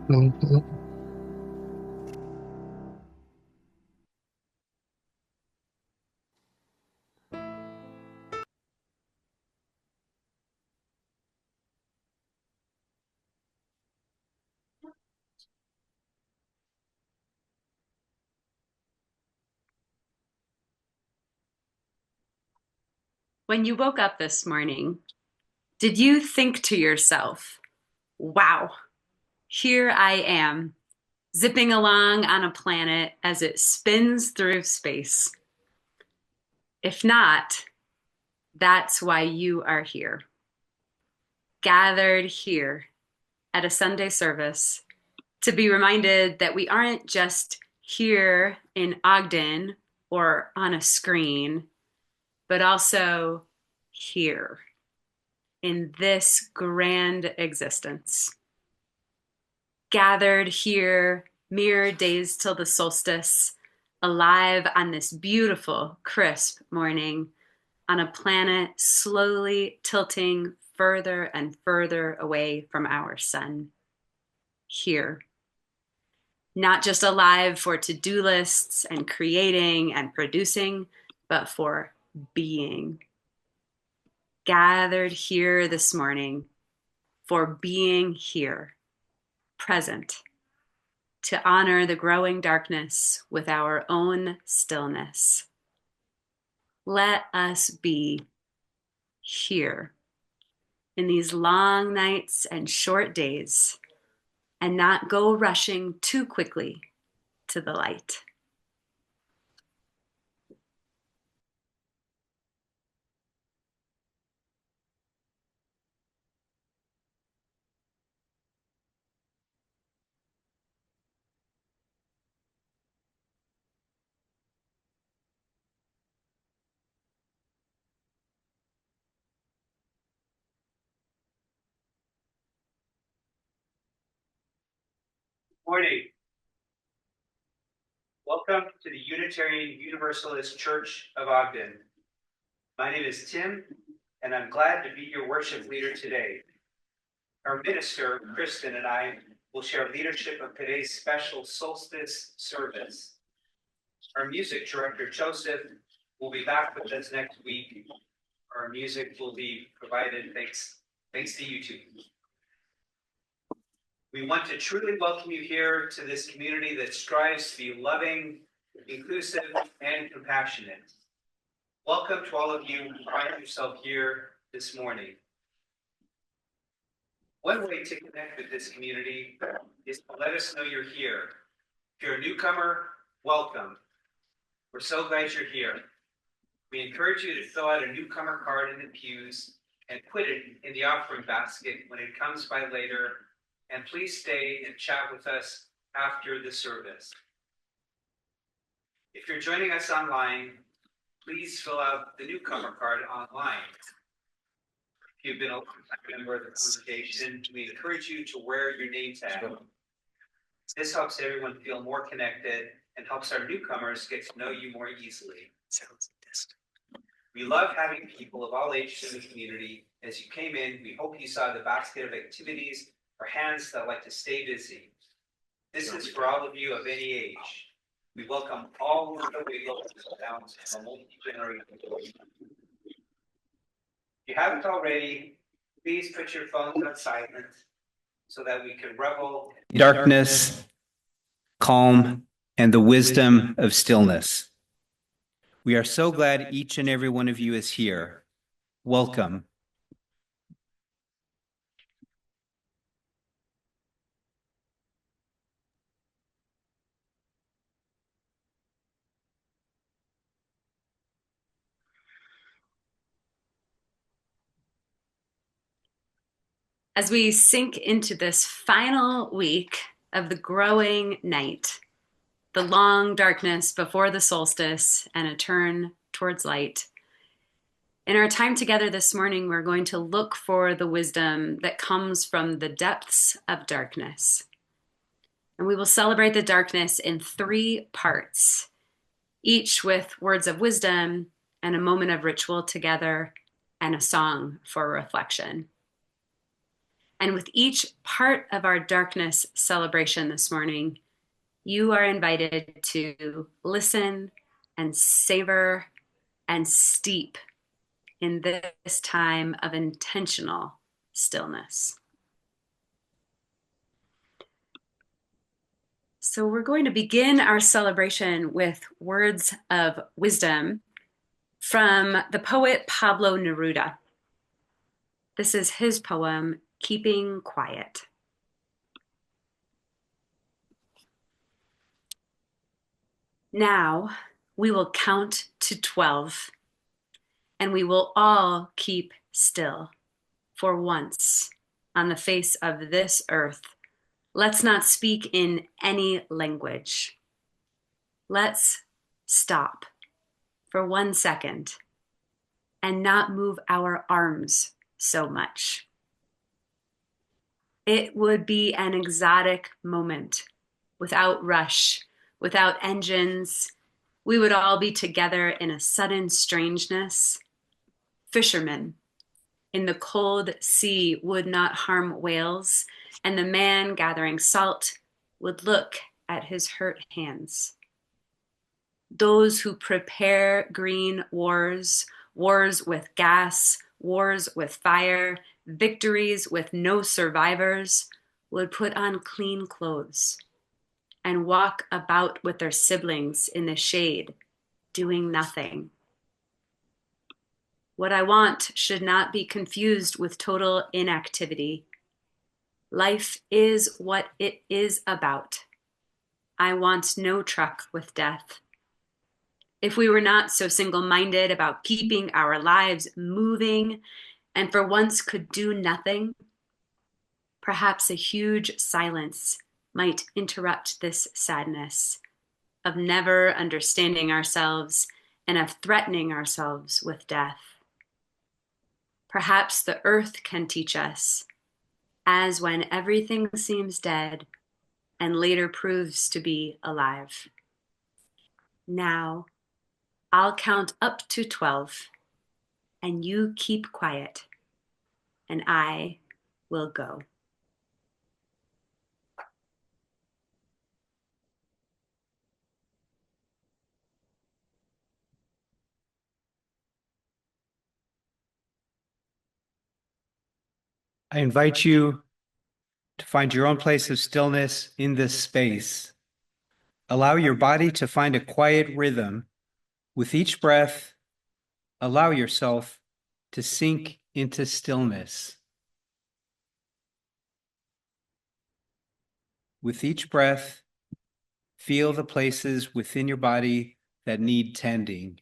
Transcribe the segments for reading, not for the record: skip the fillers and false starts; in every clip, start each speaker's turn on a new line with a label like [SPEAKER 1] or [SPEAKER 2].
[SPEAKER 1] Mhm.
[SPEAKER 2] When you woke up this morning, did you think to yourself, wow, here I am, zipping along on a planet as it spins through space? If not, that's why you are here, gathered here at a Sunday service to be reminded that we aren't just here in Ogden or on a screen, but also here in this grand existence, gathered here mere days till the solstice, alive on this beautiful, crisp morning on a planet slowly tilting further and further away from our sun. Here, not just alive for to-do lists and creating and producing, but for being. Gathered here this morning for being here, present, to honor the growing darkness with our own stillness. Let us be here in these long nights and short days and not go rushing too quickly to the light.
[SPEAKER 3] Morning. Welcome to the Unitarian Universalist Church of Ogden. My name is Tim, and I'm glad to be your worship leader today. Our minister, Kristin, and I will share leadership of today's special solstice service. Our music director, Joseph, will be back with us next week. Our music will be provided thanks to YouTube. We want to truly welcome you here to this community that strives to be loving, inclusive, and compassionate. Welcome to all of you who find yourself here this morning. One way to connect with this community is to let us know you're here. If you're a newcomer, welcome. We're so glad you're here. We encourage you to fill out a newcomer card in the pews and put it in the offering basket when it comes by later. And please stay and chat with us after the service. If you're joining us online, please fill out the newcomer card online. If you've been a member of the congregation, we encourage you to wear your name tag. This helps everyone feel more connected and helps our newcomers get to know you more easily. We love having people of all ages in the community. As you came in, we hope you saw the basket of activities for hands that like to stay busy. This is for all of you of any age. We welcome all of the way down to a multi-generational. If you haven't already, please put your phones on silent so that we can revel in darkness, calm, and the wisdom of stillness. We are so glad each and every one of you is here. Welcome.
[SPEAKER 2] As we sink into this final week of the growing night, the long darkness before the solstice and a turn towards light, in our time together this morning, we're going to look for the wisdom that comes from the depths of darkness. And we will celebrate the darkness in 3 parts, each with words of wisdom and a moment of ritual together and a song for reflection. And with each part of our darkness celebration this morning, you are invited to listen and savor and steep in this time of intentional stillness. So, we're going to begin our celebration with words of wisdom from the poet Pablo Neruda. This is his poem, Keeping Quiet. Now we will count to 12, and we will all keep still for once on the face of this earth. Let's not speak in any language. Let's stop for 1 second and not move our arms so much. It would be an exotic moment without rush, without engines. We would all be together in a sudden strangeness. Fishermen in the cold sea would not harm whales, and the man gathering salt would look at his hurt hands. Those who prepare green wars, wars with gas, wars with fire, victories with no survivors, would put on clean clothes and walk about with their siblings in the shade, doing nothing. What I want should not be confused with total inactivity. Life is what it is about. I want no truck with death. If we were not so single-minded about keeping our lives moving and for once could do nothing, perhaps a huge silence might interrupt this sadness of never understanding ourselves and of threatening ourselves with death. Perhaps the earth can teach us, as when everything seems dead and later proves to be alive. Now, I'll count up to 12, and you keep quiet, and I will go.
[SPEAKER 1] I invite you to find your own place of stillness in this space. Allow your body to find a quiet rhythm. With each breath, allow yourself to sink into stillness. With each breath, feel the places within your body that need tending.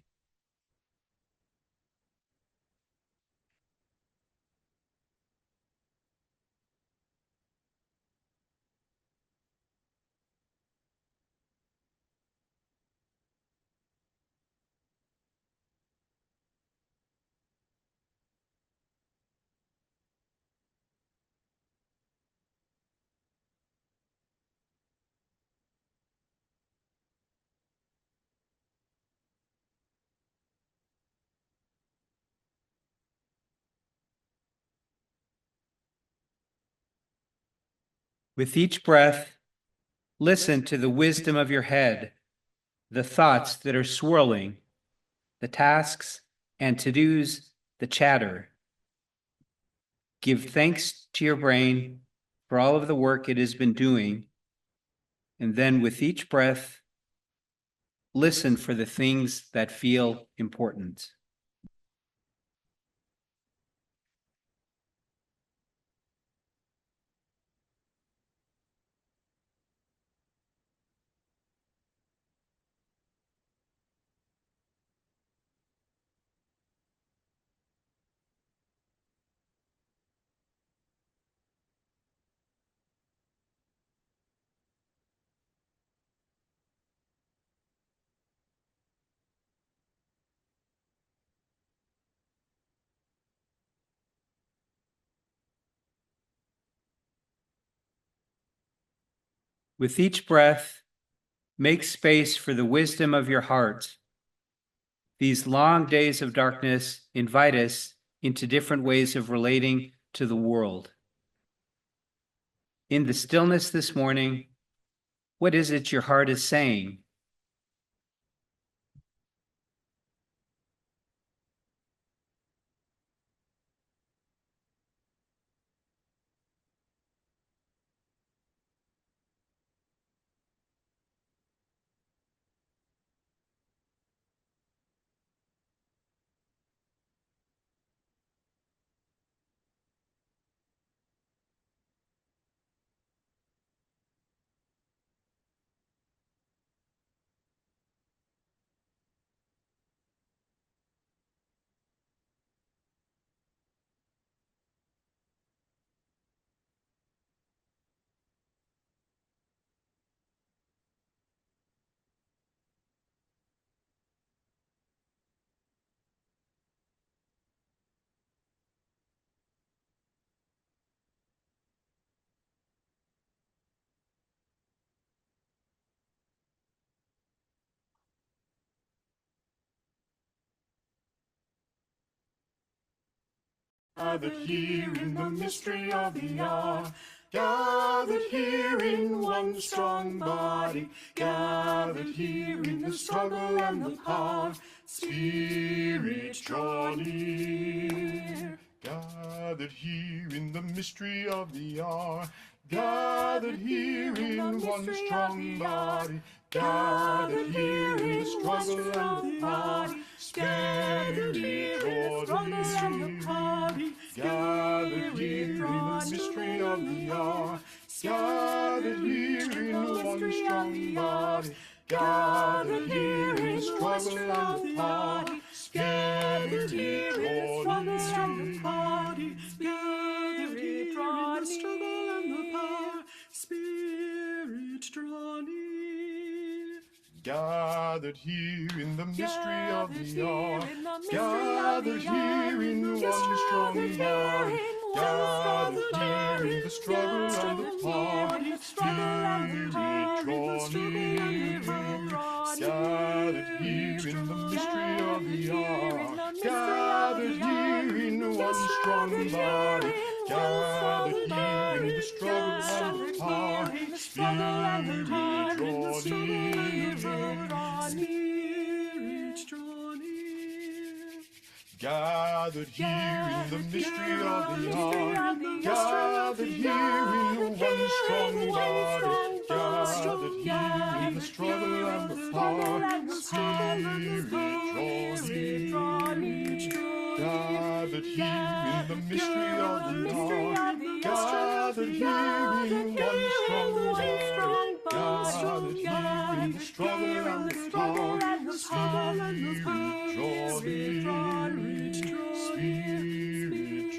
[SPEAKER 1] With each breath, listen to the wisdom of your head, the thoughts that are swirling, the tasks and to-dos, the chatter. Give thanks to your brain for all of the work it has been doing, and then with each breath, listen for the things that feel important. With each breath, make space for the wisdom of your heart. These long days of darkness invite us into different ways of relating to the world. In the stillness this morning, what is it your heart is saying?
[SPEAKER 4] Gathered here in the mystery of the hour, gathered here in one strong body, gathered here in the struggle and the power, Spirit draw near. Gathered here in the mystery of the hour, gathered here in one strong body, gathered here in the struggle and the power, Spirit draw near. Gathered here in the mystery of the hour, gathered here in one strong body, gathered here in the struggle and the power, Spirit draw near. Spirit draw near. Struggle and the power, Spirit draw near. Gathered here in the mystery of the hour, gathered here in one strong body, gathered here in the struggle and the power, Spirit draw near. Gathered here in the mystery of the hour, gathered here in one strong body, gathered here in the struggle and the power, Spirit draw near. Spirit draw near. Gathered here in the mystery of the hour, gathered here in one strong body, gathered here in the struggle and the power, Spirit draw near. Gathered here in the mystery of the hour, gathered here in one strong body, gathered here in the struggle and the power, Spirit draw near. Spirit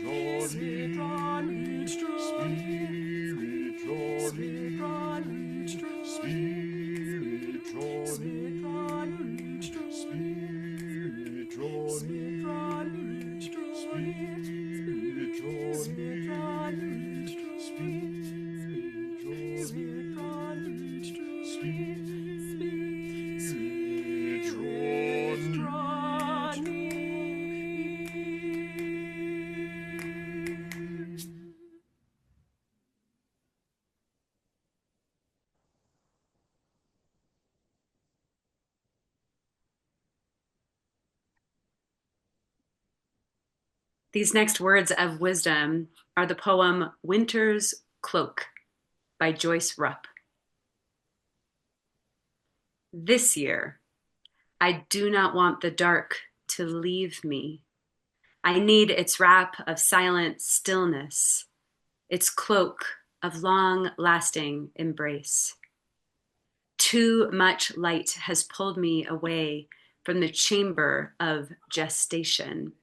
[SPEAKER 4] draw near. Spirit draw near. Spirit draw near. Spirit draw near. Spirit draw near. Spirit draw near. Spirit draw near.
[SPEAKER 2] These next words of wisdom are the poem Winter's Cloak by Joyce Rupp. This year, I do not want the dark to leave me. I need its wrap of silent stillness, its cloak of long-lasting embrace. Too much light has pulled me away from the chamber of gestation.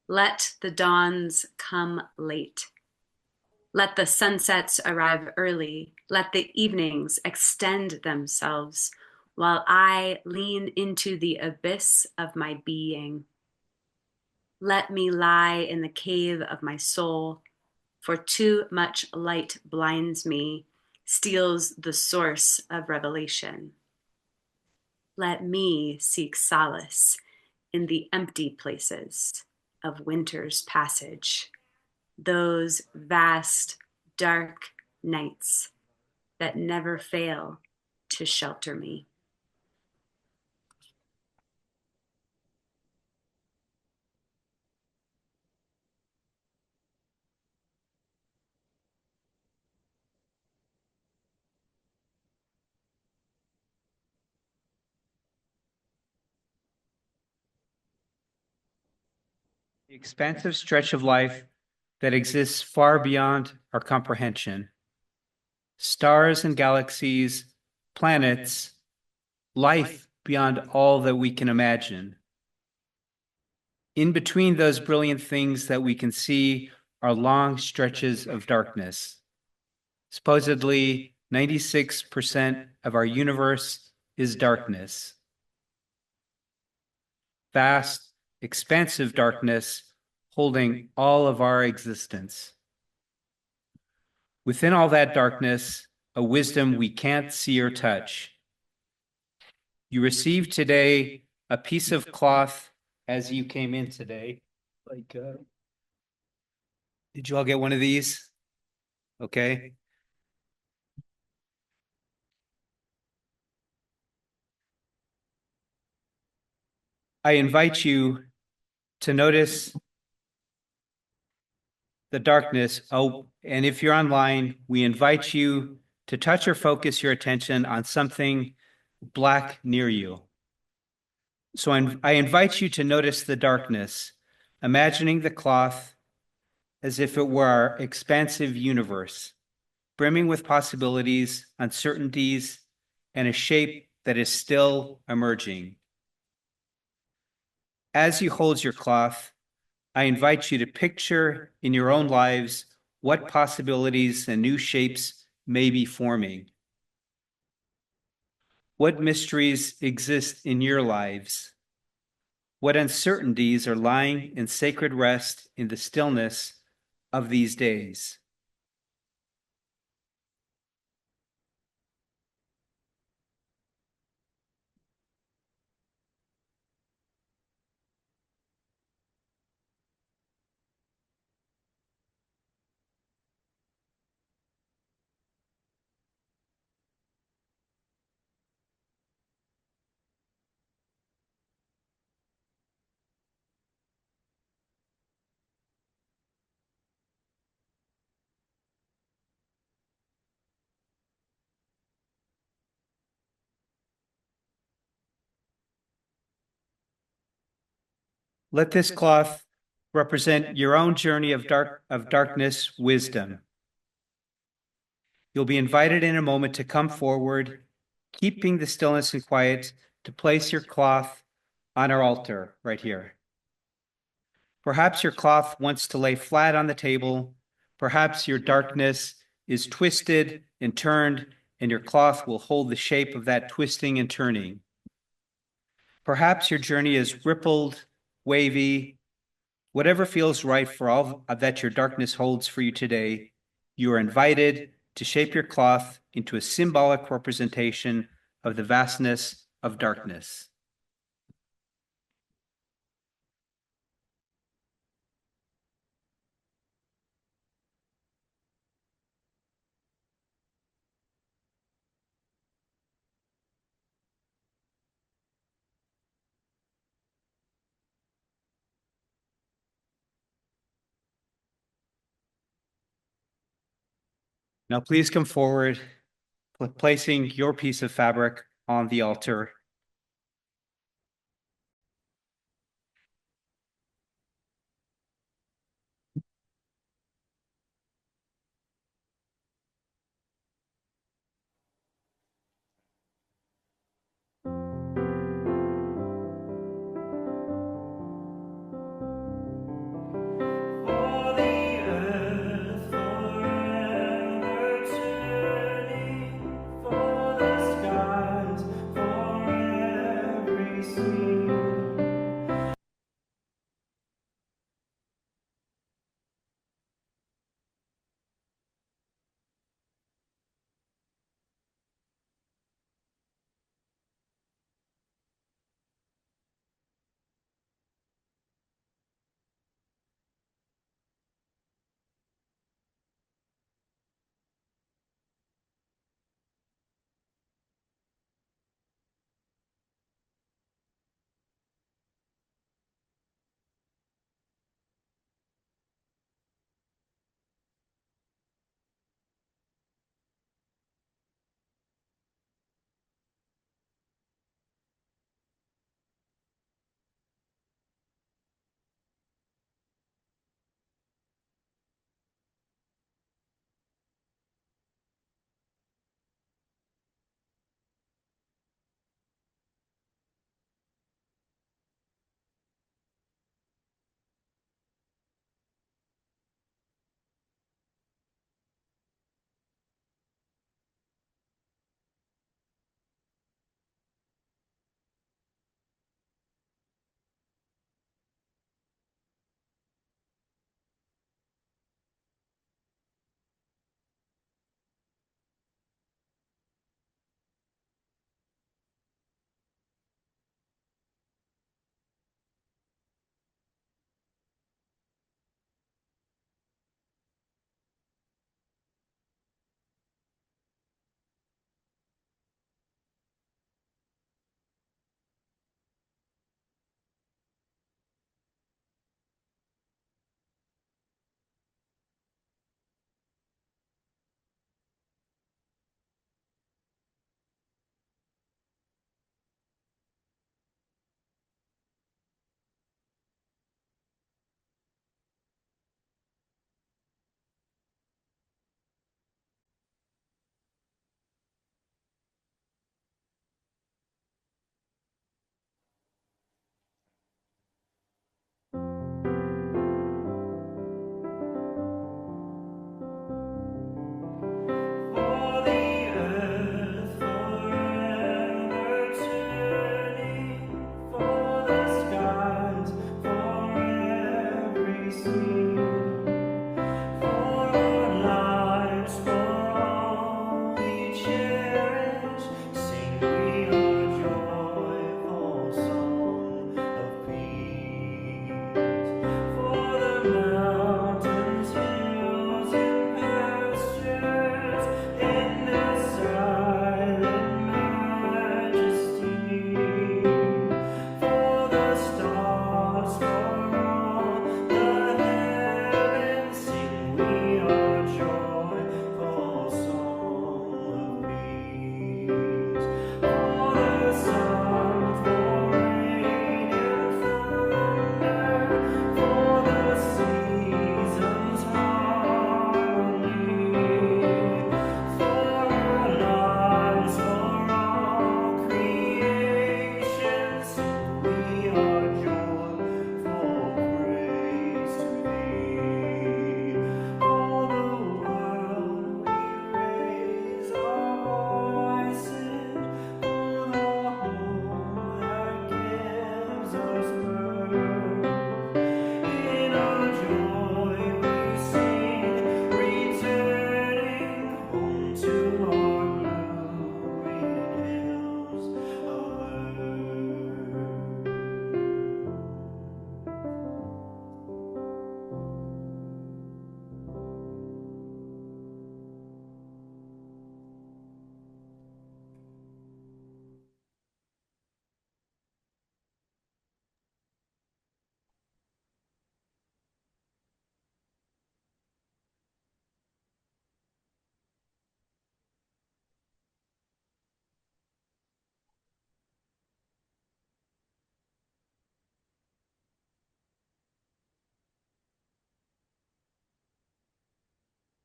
[SPEAKER 2] Let the dawns come late. Let the sunsets arrive early. Let the evenings extend themselves while I lean into the abyss of my being. Let me lie in the cave of my soul, for too much light blinds me, steals the source of revelation. Let me seek solace in the empty places of winter's passage, those vast, dark nights that never fail to shelter me.
[SPEAKER 1] The expansive stretch of life that exists far beyond our comprehension. Stars and galaxies, planets, life beyond all that we can imagine. In between those brilliant things that we can see are long stretches of darkness. Supposedly, 96% of our universe is darkness. Vast, expansive darkness holding all of our existence. Within all that darkness, a wisdom we can't see or touch. You received today a piece of cloth as you came in today. Did you all get one of these? Okay. I invite you to notice the darkness. Oh, and if you're online, we invite you to touch or focus your attention on something black near you. So I invite you to notice the darkness, imagining the cloth as if it were our expansive universe, brimming with possibilities, uncertainties, and a shape that is still emerging. As you hold your cloth, I invite you to picture in your own lives what possibilities and new shapes may be forming. What mysteries exist in your lives? What uncertainties are lying in sacred rest in the stillness of these days? Let this cloth represent your own journey of darkness wisdom. You'll be invited in a moment to come forward, keeping the stillness and quiet, to place your cloth on our altar right here. Perhaps your cloth wants to lay flat on the table. Perhaps your darkness is twisted and turned, and your cloth will hold the shape of that twisting and turning. Perhaps your journey is rippled, wavy. Whatever feels right for all that your darkness holds for you today, you are invited to shape your cloth into a symbolic representation of the vastness of darkness. Now please come forward, placing your piece of fabric on the altar.
[SPEAKER 4] For the earth forever turning, for the skies forever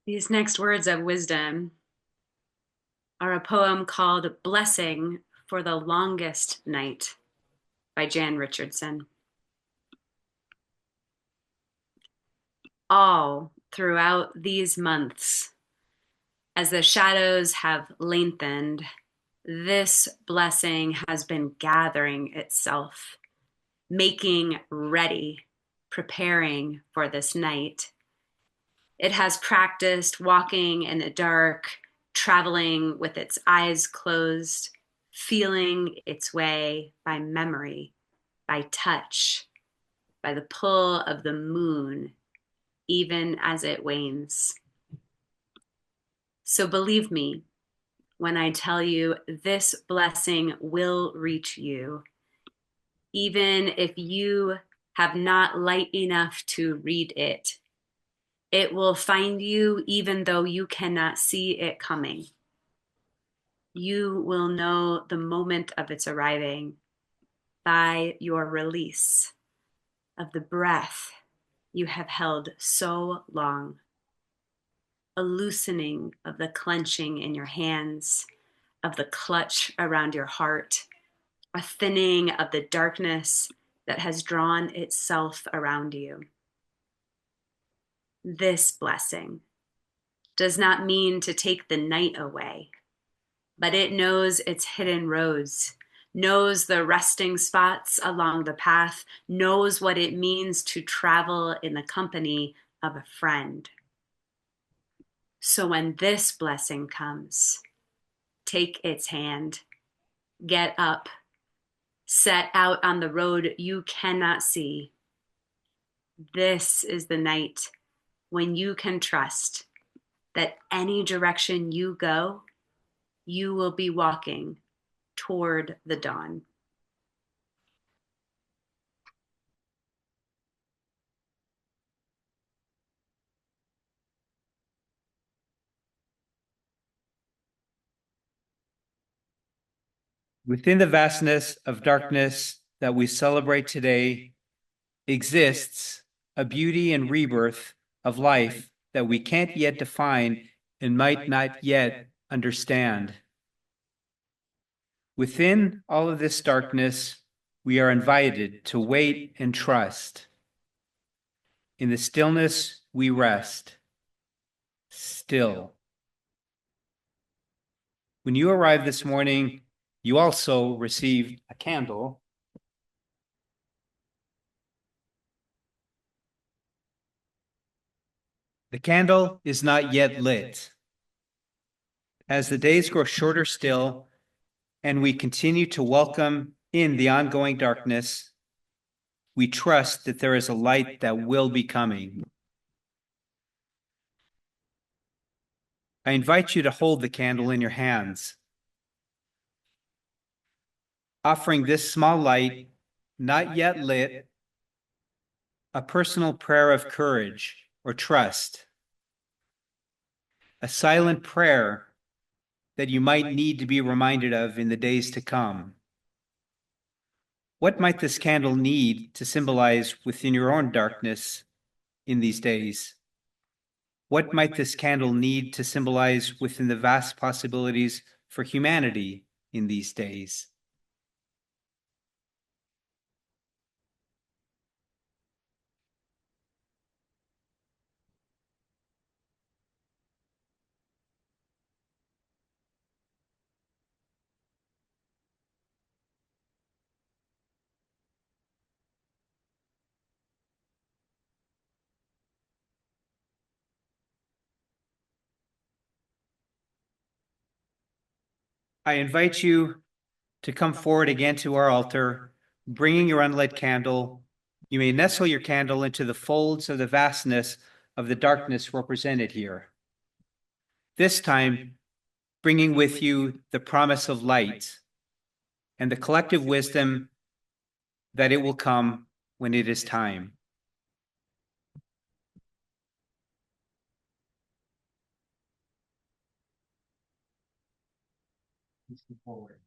[SPEAKER 2] These next words of wisdom are a poem called Blessing for the Longest Night by Jan Richardson. All throughout these months, as the shadows have lengthened, this blessing has been gathering itself, making ready, preparing for this night. It has practiced walking in the dark, traveling with its eyes closed, feeling its way by memory, by touch, by the pull of the moon, even as it wanes. So believe me when I tell you this blessing will reach you, even if you have not light enough to read it. It will find you even though you cannot see it coming. You will know the moment of its arriving by your release of the breath you have held so long, a loosening of the clenching in your hands, of the clutch around your heart, a thinning of the darkness that has drawn itself around you. This blessing does not mean to take the night away, but it knows its hidden roads, knows the resting spots along the path, knows what it means to travel in the company of a friend. So when this blessing comes, take its hand, get up, set out on the road you cannot see. This is the night when you can trust that any direction you go, you will be walking toward the dawn.
[SPEAKER 1] Within the vastness of darkness that we celebrate today exists a beauty and rebirth of life that we can't yet define and might not yet understand. Within all of this darkness, we are invited to wait and trust. In the stillness, we rest. Still. When you arrived this morning, you also received a candle. The candle is not yet lit. As the days grow shorter still, and we continue to welcome in the ongoing darkness, we trust that there is a light that will be coming. I invite you to hold the candle in your hands, offering this small light, not yet lit, a personal prayer of courage or trust, a silent prayer that you might need to be reminded of in the days to come. What might this candle need to symbolize within your own darkness in these days? What might this candle need to symbolize within the vast possibilities for humanity in these days? I invite you to come forward again to our altar, bringing your unlit candle. You may nestle your candle into the folds of the vastness of the darkness represented here. This time, bringing with you the promise of light and the collective wisdom that it will come when it is time. Forward.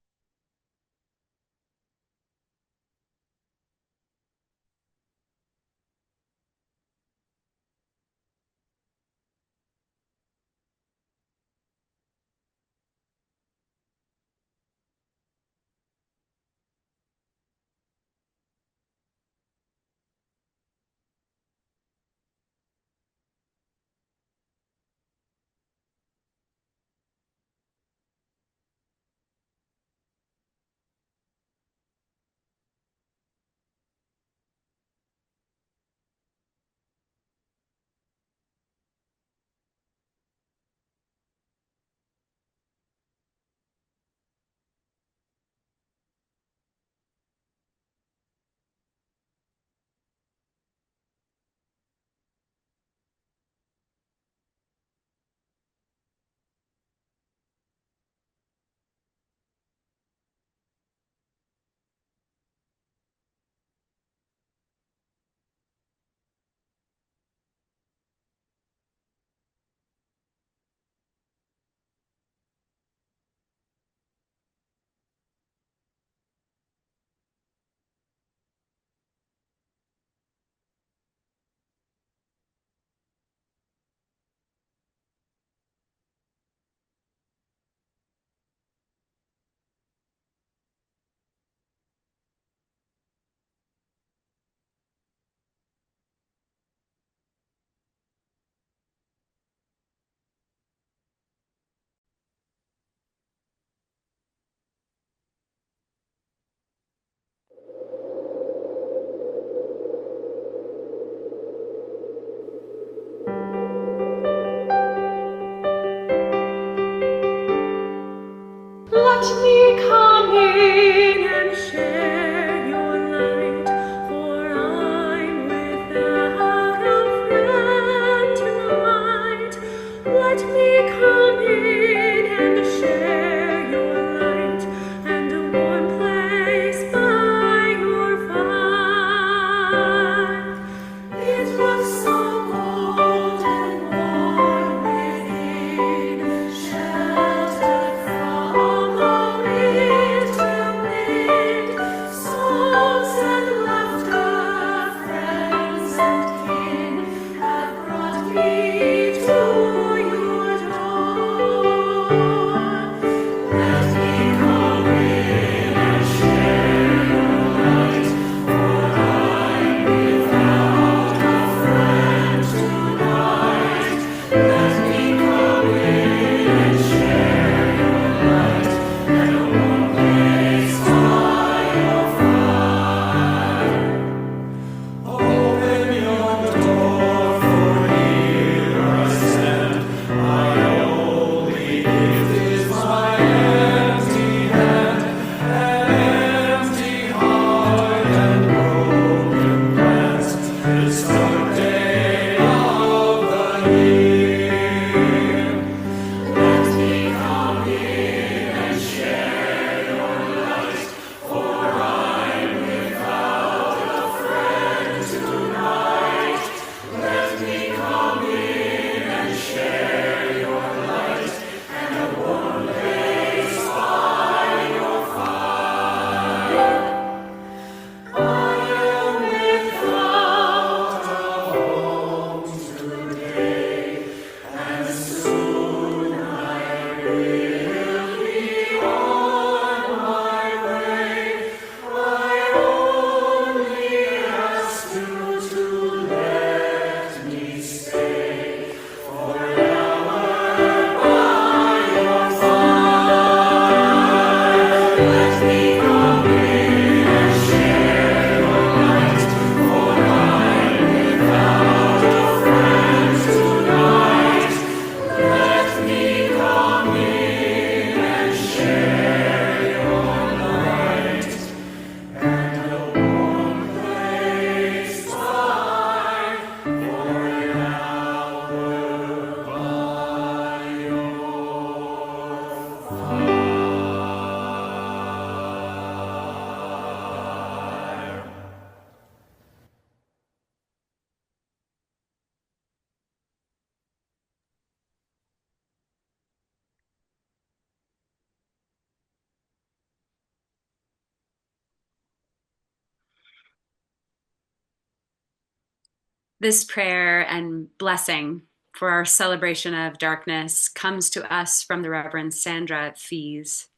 [SPEAKER 2] This prayer and blessing for our celebration of darkness comes to us from the Reverend Sandra Fees.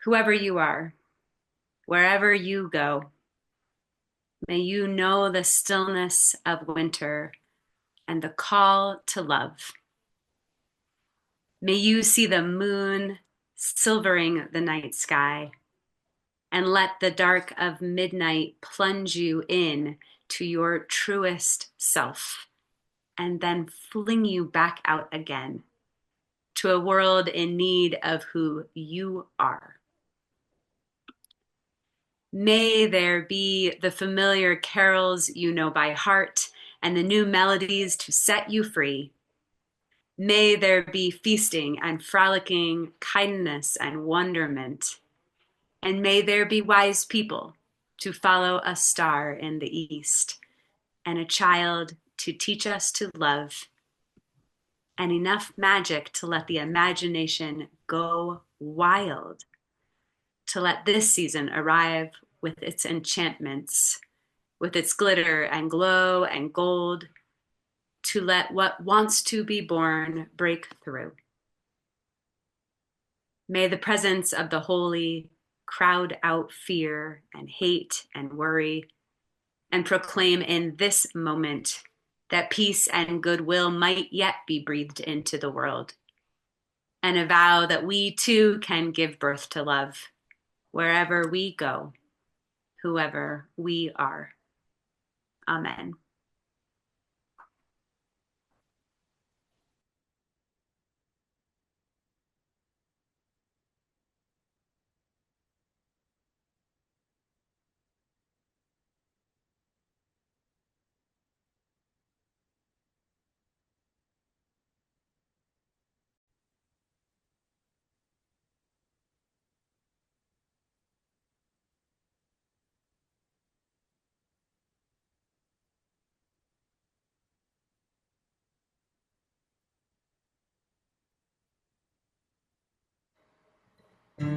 [SPEAKER 2] Whoever you are, wherever you go, may you know the stillness of winter and the call to love. May you see the moon silvering the night sky, and let the dark of midnight plunge you in to your truest self, and then fling you back out again to a world in need of who you are. May there be the familiar carols you know by heart and the new melodies to set you free. May there be feasting and frolicking, kindness and wonderment. And may there be wise people to follow a star in the east, and a child to teach us to love, and enough magic to let the imagination go wild, to let this season arrive with its enchantments, with its glitter and glow and gold, to let what wants to be born break through. May the presence of the holy crowd out fear and hate and worry, and proclaim in this moment that peace and goodwill might yet be breathed into the world, and a vow that we too can give birth to love wherever we go, whoever we are. Amen.
[SPEAKER 4] Breathe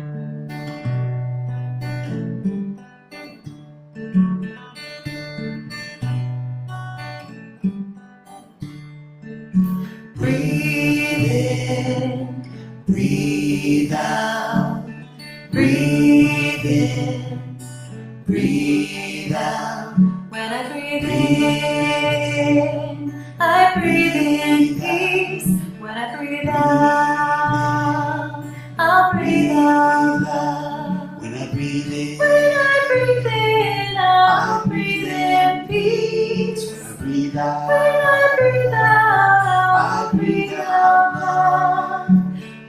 [SPEAKER 4] in, breathe out, breathe in, breathe out. When I breathe in, I breathe in peace. When I breathe out, I'll breathe out love. When I breathe in, I'll breathe in peace. When I breathe out, I'll breathe out love.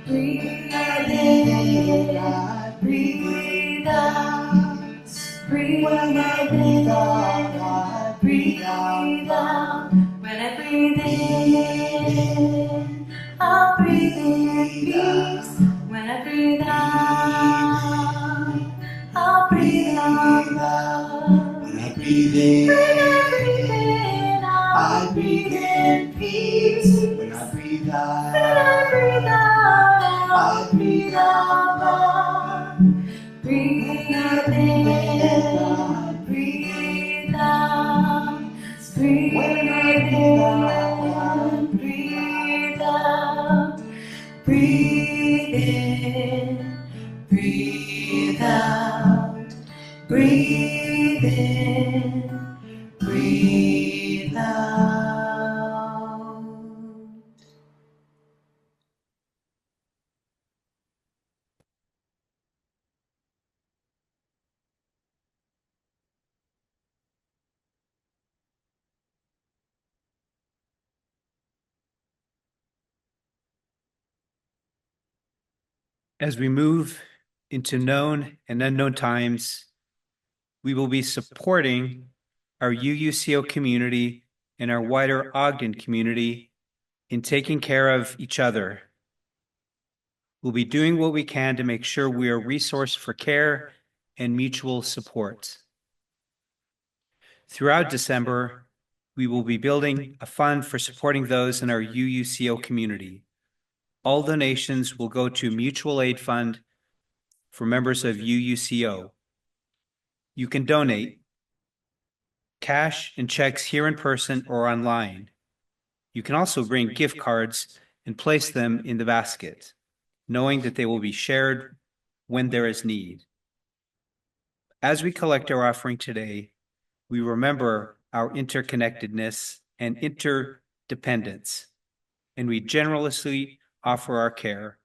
[SPEAKER 4] Breathe in, I breathe out. Breathe in, I breathe out. When I breathe in, I'll breathe in peace. When I breathe out, I'll breathe out love. When I breathe in, I breathe in peace. When I breathe out, I breathe out love. Breathe in, breathe out. Breathe in, breathe out. Breathe in, breathe out. Breathe in, breathe out.
[SPEAKER 1] As we move into known and unknown times, we will be supporting our UUCO community and our wider Ogden community in taking care of each other. We'll be doing what we can to make sure we are resourced for care and mutual support. Throughout December, we will be building a fund for supporting those in our UUCO community. All donations will go to a mutual aid fund for members of UUCO. You can donate cash and checks here in person or online. You can also bring gift cards and place them in the basket, knowing that they will be shared when there is need. As we collect our offering today, we remember our interconnectedness and interdependence, and we generously offer our care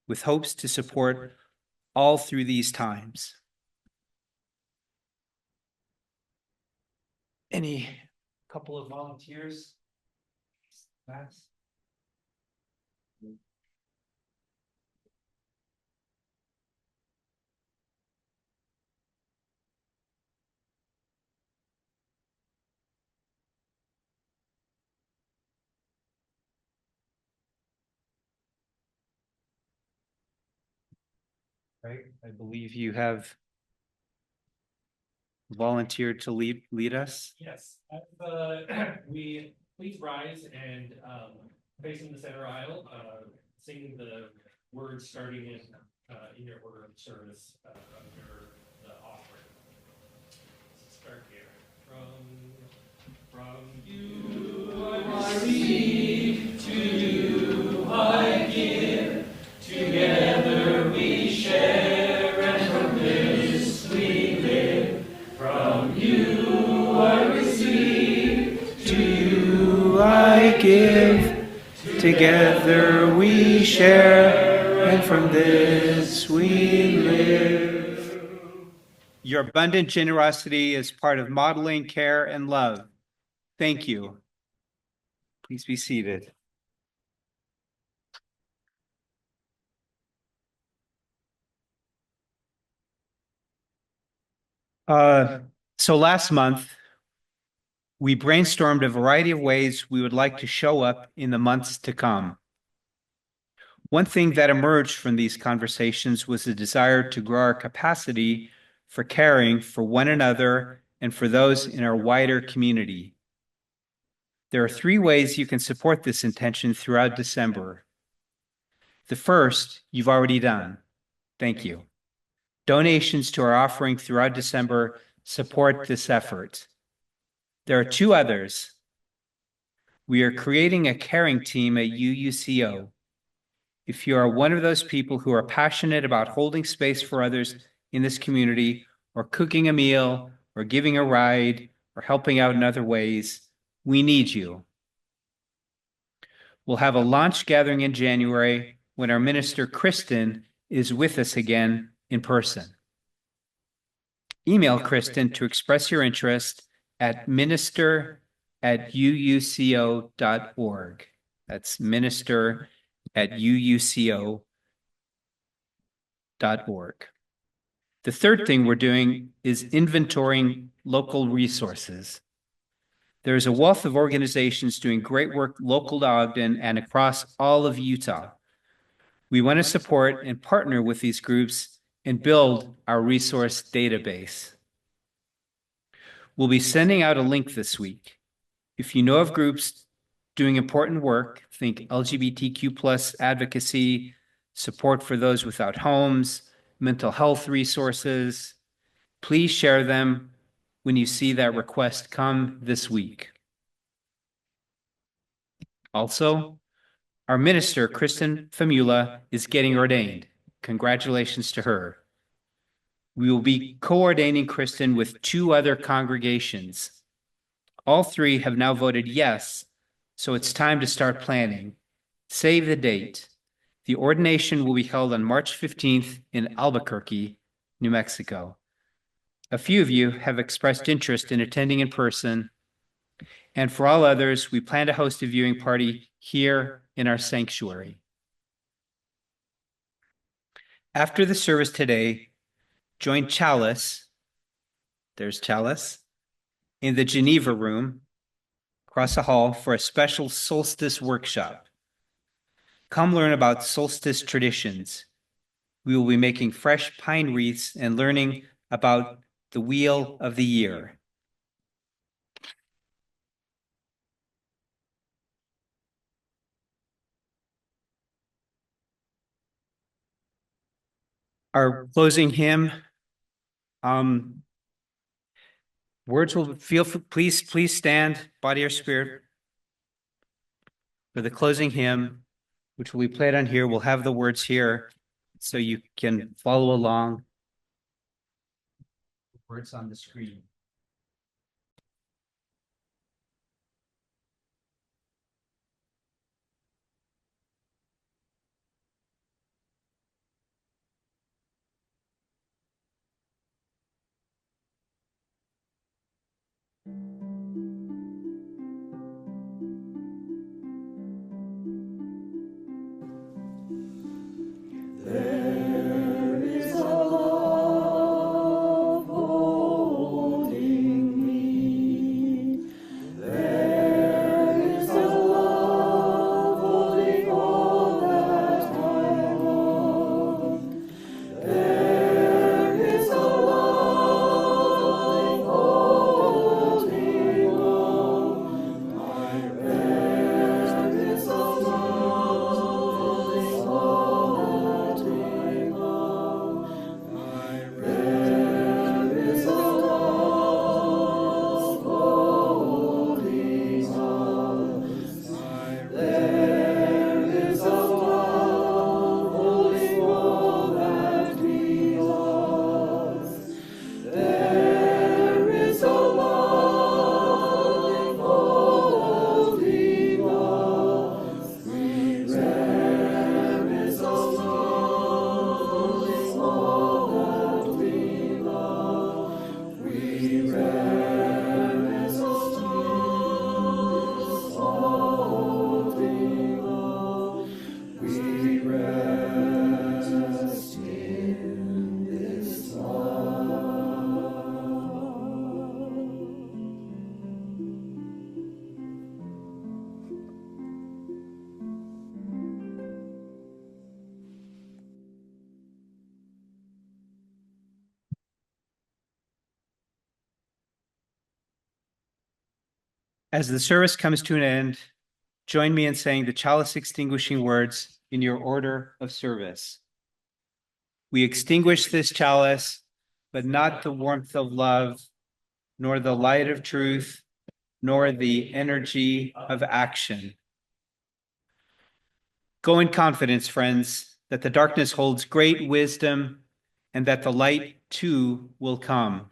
[SPEAKER 1] with hopes to support all through these times. Any couple of volunteers? Last. Right, I believe you have volunteered to lead us.
[SPEAKER 5] Yes, we please rise and facing the center aisle, sing the words starting in your order of service under the offering. Start here. From you I receive, to you I give. Together we share, and from this we live. From you I receive, to you
[SPEAKER 1] I give, together we share, and from this we live. Your abundant generosity is part of modeling care and love. Thank you. Please be seated. So last month, we brainstormed a variety of ways we would like to show up in the months to come. One thing that emerged from these conversations was a desire to grow our capacity for caring for one another and for those in our wider community. There are 3 ways you can support this intention throughout December. The first, you've already done. Thank you. Donations to our offering throughout December support this effort. There are two others. We are creating a caring team at UUCO. If you are one of those people who are passionate about holding space for others in this community, or cooking a meal, or giving a ride, or helping out in other ways, we need you. We'll have a launch gathering in January when our minister, Kristin, is with us again in person. Email Kristin to express your interest at minister@uuco.org. That's minister@uuco.org. The third thing we're doing is inventorying local resources. There's a wealth of organizations doing great work local to Ogden and across all of Utah. We want to support and partner with these groups and build our resource database. We'll be sending out a link this week. If you know of groups doing important work, think LGBTQ plus advocacy, support for those without homes, mental health resources, please share them when you see that request come this week. Also, our minister, Kristin Famula, is getting ordained. Congratulations to her. We will be co-ordaining Kristin with 2 other congregations. All 3 have now voted yes, so it's time to start planning. Save the date. The ordination will be held on March 15th in Albuquerque, New Mexico. A few of you have expressed interest in attending in person, and for all others, we plan to host a viewing party here in our sanctuary. After the service today, join Chalice, there's Chalice, in the Geneva room across the hall for a special solstice workshop. Come learn about solstice traditions. We will be making fresh pine wreaths and learning about the wheel of the year. Our closing hymn, words will please stand, body or spirit, for the closing hymn, which will be played on here. We'll have the words here so you can follow along. Words on the screen. As the service comes to an end, join me in saying the chalice extinguishing words in your order of service. We extinguish this chalice, but not the warmth of love, nor the light of truth, nor the energy of action. Go in confidence, friends, that the darkness holds great wisdom and that the light too will come.